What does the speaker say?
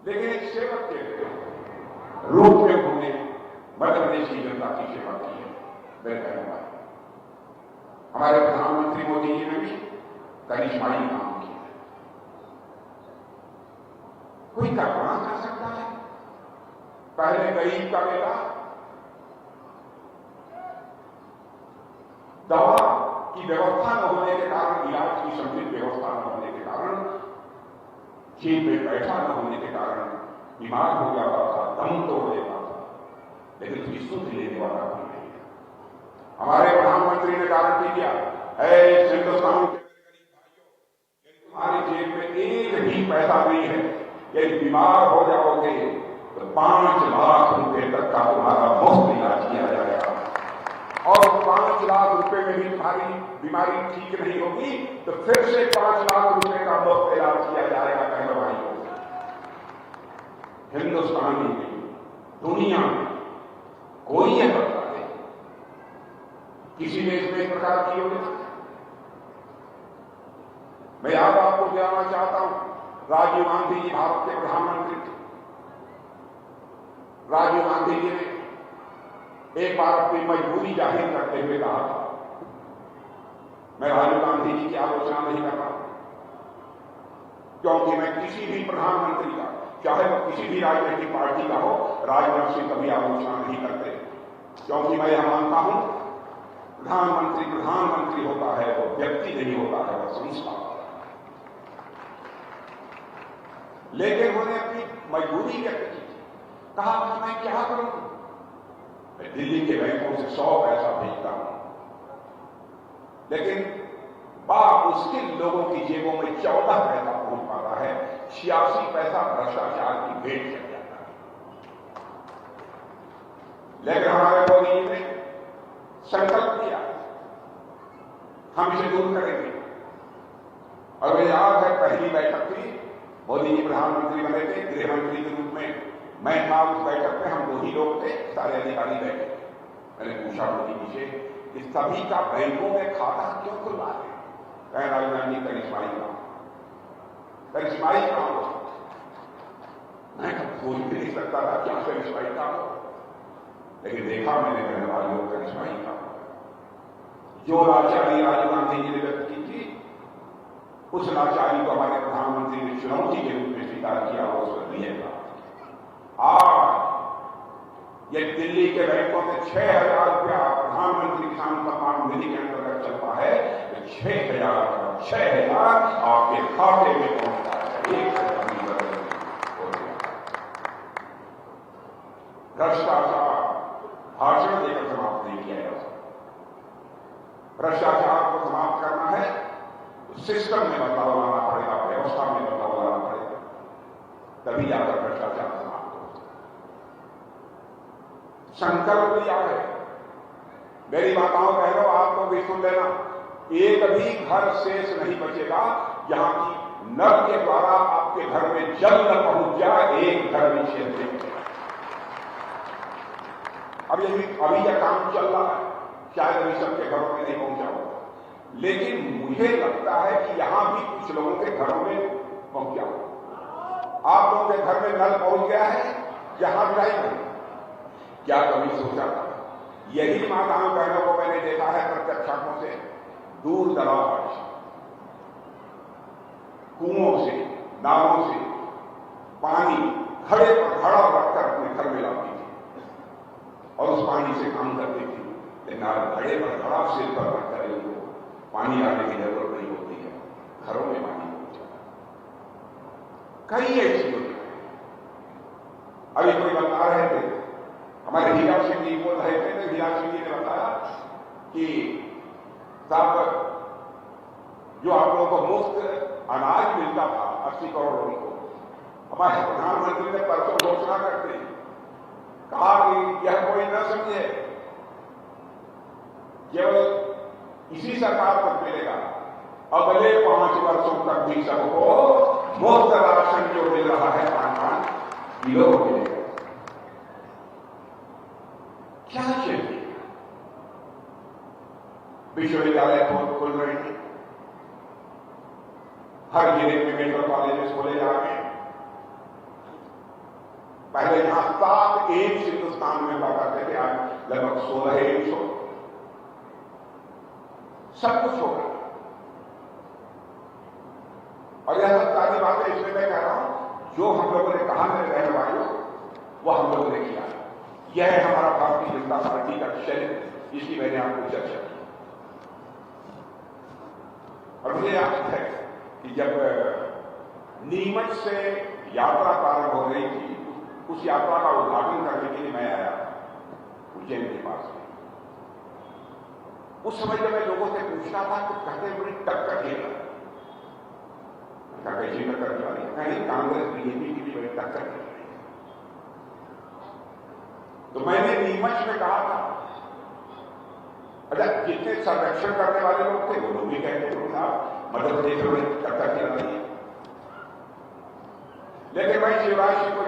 लेकिन एक सेवक के रूप में उन्होंने मध्य प्रदेश की जनता की सेवा की है। मेरे कहने वाले हमारे प्रधानमंत्री मोदी जी ने भी करिश्माई काम किया है। कोई कल्पना कर सकता है पहले गरीब का बेटा दवा की व्यवस्था न होने के कारण, इलाज की समुचित व्यवस्था न होने के कारण, चीन में बैठा न होने के कारण बीमार हो जाता था, दम तोड़ देता था, लेकिन उसकी सुध लेने वाला भी नहीं है। हमारे प्रधानमंत्री ने गारंटी दिया, हिंदुस्तान के गरीब भाइयों, यदि तुम्हारी जेब में एक भी पैसा नहीं है, यदि बीमार हो जाओगे तो 5 लाख रुपए तक का तुम्हारा मुफ्त इलाज किया जाएगा, और 5 लाख रुपए में भी तुम्हारी बीमारी ठीक नहीं होगी तो फिर से 5 लाख रुपए का मुफ्त इलाज किया जाएगा। कहने भाइयों, हिंदुस्तान ही नहीं, दुनिया में कोई यह बता दे किसी ने इसमें एक प्रकार की योजना। मैं आज आपको बताना चाहता हूं, राजीव गांधी जी भारत के प्रधानमंत्री थे। राजीव गांधी जी ने एक बार अपनी मजबूरी जाहिर करते हुए कहा था, मैं राजीव गांधी जी की आलोचना नहीं कर रहा, क्योंकि मैं किसी भी प्रधानमंत्री का, चाहे वो किसी भी राजनीतिक पार्टी का हो, राजनाथ सिंह कभी आलोचना नहीं करते, क्योंकि मैं यह मानता हूं प्रधानमंत्री प्रधानमंत्री होता है, वो व्यक्ति नहीं होता है, वो संस्था होता है। लेकिन उन्होंने अपनी मजबूरी व्यक्त की, कहा कि मैं क्या करूं, मैं दिल्ली के बैंकों से 100 पैसा भेजता हूं, लेकिन मुश्किल लोगों की जेबों में 14 पैसा पहुंच पाता है, 86 पैसा भ्रष्टाचार की भेंट चल जाता है। लेकिन हमारे मोदी जी ने संकल्प किया, हम इसे दूर करेंगे। और मुझे याद है पहली बैठक थी, मोदी जी प्रधानमंत्री बने थे, गृह मंत्री के रूप में मैं था उस बैठक में, हम 2 ही लोग थे, सारे अधिकारी बैठे। मैंने पूछा मोदी जी से कि सभी का बैंकों में खाता क्यों खुलवा रहे? कह राजीव गांधी करिश्माई काम, करिश्माई काम हो। मैं सोच भी नहीं सकता था क्या करिश्माई काम हो, लेकिन देखा मैंने कहने वालों करिश्माई काम। जो लाचारी राजीव गांधी जी ने व्यक्त की थी, उस लाचारी को हमारे प्रधानमंत्री ने चुनौती के रूप में स्वीकार किया और उस पर लिएगा। आज ये दिल्ली के बैंकों में 6,000 रुपया प्रधानमंत्री किसान सम्मान निधि के अंतर्गत चलता है, 6,000 आपके खाते में पहुंचता है। भ्रष्टाचार भाषण देकर समाप्त नहीं किया जा सकता। भ्रष्टाचार को समाप्त करना है तो सिस्टम में बदलाव लाना पड़ेगा, व्यवस्था में बदलाव लाना पड़ेगा, तभी जाकर भ्रष्टाचार समाप्त हो सकता। संकल्प लिया है, मेरी माताओं बहनों आप लोग भी सुन लेना, एक भी घर शेष नहीं बचेगा जहां की नल के द्वारा आपके घर में जल न पहुंच जाए, एक घर भी शेष नहीं बचेगा। अभी यह काम चल रहा है, शायद अभी सबके घरों में नहीं पहुंचा होगा, लेकिन मुझे लगता है कि यहां भी कुछ लोगों के घरों में पहुंचा होगा। आप लोगों के घर में नल पहुंच गया है, यहां भी नहीं। क्या कभी सोचा था? यही माताओं बहनों को मैंने देखा है प्रत्यक्ष आंखों से, दूर दराज कुओं से, नालों से पानी घड़े पर घड़ा रखकर अपने घर में लाती थी और उस पानी से काम करती थी। लेकिन घड़े पर घड़ा सिर पर रखकर उनको पानी लाने की जरूरत नहीं होती है, घरों में पानी पहुंच जाता है। कई ऐसी योजना अभी कोई बता रहे थे, हमारे हीरा सिंह जी बोल रहे थे, तो हीरा सिंह जी ने बताया कि साहब जो आप लोगों को मुफ्त अनाज मिलता था 80 करोड़ लोगों को, हमारे प्रधानमंत्री ने परसों घोषणा करते कहा कि यह कोई न समझे केवल इसी सरकार तक मिलेगा, अगले 5 वर्षों तक भी सबको मुफ्त राशन जो मिल रहा है 5-5 किलो मिलेगा। क्या चाहिए? विश्वविद्यालय खुल रहे हैं, हर जिले में मेडिकल कॉलेजेस खोले जा रहे हैं, 7 एम्स हिंदुस्तान में हुआ करते थे, आज लगभग 16 एम्स हो, सब कुछ हो गया। और यह सब सारी बातें इसलिए मैं कह रहा हूं, जो हम लोगों ने कहा मेरे रहने वालों, वो हम लोगों ने किया। यह है हमारा भारतीय जनता पार्टी का चरित्र, इसकी मैंने आपको चर्चा की। और मुझे याद है कि जब नीमच से यात्रा प्रारंभ हो रही थी, उस यात्रा का उद्घाटन करने के लिए मैं आया उज्जैन के पास में। उस समय जब मैं लोगों से पूछता था तो कहते बड़ी टक्कर खेला, कैसी टक्कर चल रही है, कहीं कांग्रेस बीजेपी की भी बड़ी टक्कर चल रही है। तो मैंने नीमच में कहा था, अच्छा जितने संरक्षण करने वाले लोग थे वो लोग भी कहते थे साहब मध्य प्रदेश में टक्कर चल रही है। लेकिन मैं शिवराज सिंह को